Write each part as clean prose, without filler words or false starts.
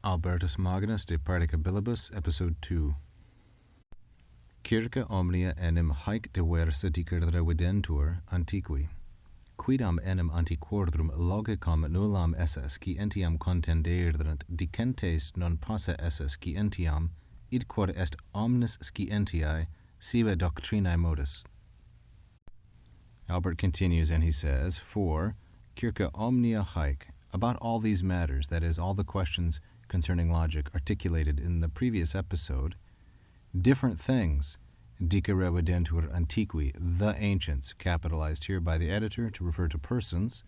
Albertus Magnus de Praedicabilibus, Episode 2. Circa omnia enim haec diversa dicere videntur antiqui, quidam enim antiquordrum logicam nullam esse scientiam contenderant dicentes non posse esse scientiam, id quod est omnis scientiae sive doctrinae modus. Albert continues and he says, for circa omnia haec, about all these matters, that is, all the questions concerning logic articulated in the previous episode, different things, dicere videntur antiqui, the ancients, capitalized here by the editor to refer to persons,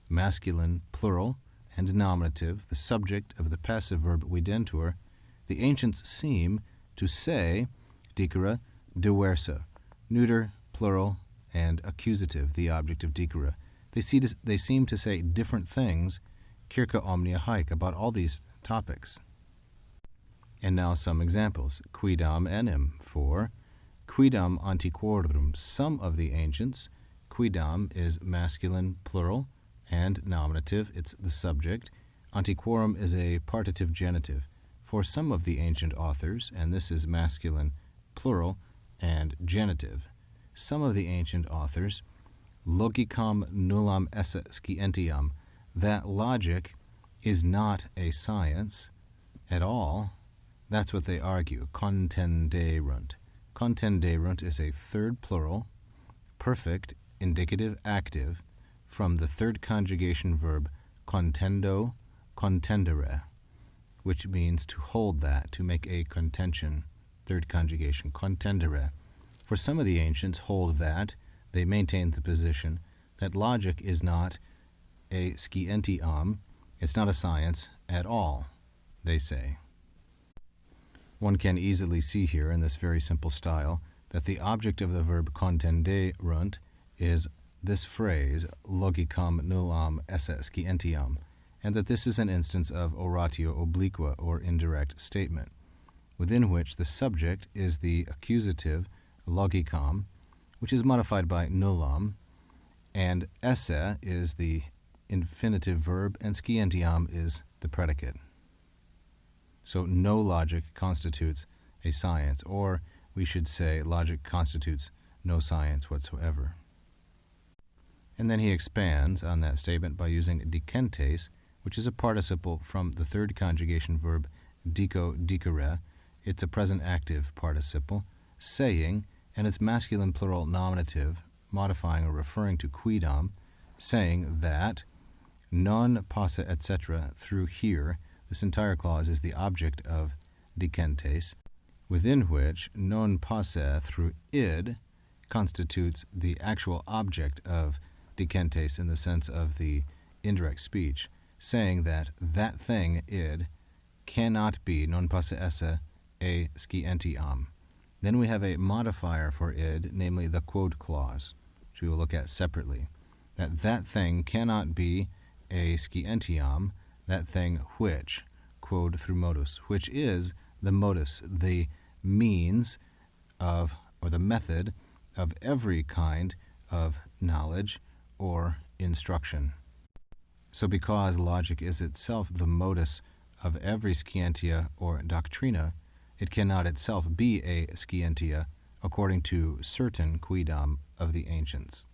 masculine, plural, and nominative, the subject of the passive verb videntur, the ancients seem to say, dicere diversa, neuter, plural, and accusative, the object of dicere. They seem to say different things, circa omnia haec, about all these topics. And now some examples. Quidam enim, for quidam antiquordrum, some of the ancients. Quidam is masculine, plural, and nominative, it's the subject. Antiquorum is a partitive genitive. For some of the ancient authors, and this is masculine, plural, and genitive. Some of the ancient authors, logicam nullam esse scientiam, that logic is not a science at all. That's what they argue. Contenderunt. Contenderunt is a third plural, perfect, indicative, active, from the third conjugation verb contendo, contendere, which means to hold that, to make a contention. Third conjugation, contendere. For some of the ancients hold that, they maintain the position, that logic is not a scientiam, it's not a science at all, they say. One can easily see here in this very simple style that the object of the verb contenderunt is this phrase, logicam nullam esse scientiam, and that this is an instance of oratio obliqua, or indirect statement, within which the subject is the accusative logicam, which is modified by nullam, and esse is the infinitive verb, and scientiam is the predicate. So no logic constitutes a science, or we should say logic constitutes no science whatsoever. And then he expands on that statement by using dicentes, which is a participle from the third conjugation verb dico dicere. It's a present active participle, saying, and it's masculine plural nominative, modifying or referring to quidam, saying that non posse etc. through here, this entire clause is the object of dicentes, within which non posse through id constitutes the actual object of dicentes in the sense of the indirect speech, saying that that thing, id, cannot be non posse esse a scientiam. Then we have a modifier for id, namely the quod clause, which we will look at separately, that thing cannot be a scientiam, that thing which, quod through modus, which is the modus, the means of, or the method of every kind of knowledge or instruction. So because logic is itself the modus of every scientia or doctrina, it cannot itself be a scientia according to certain quidam of the ancients.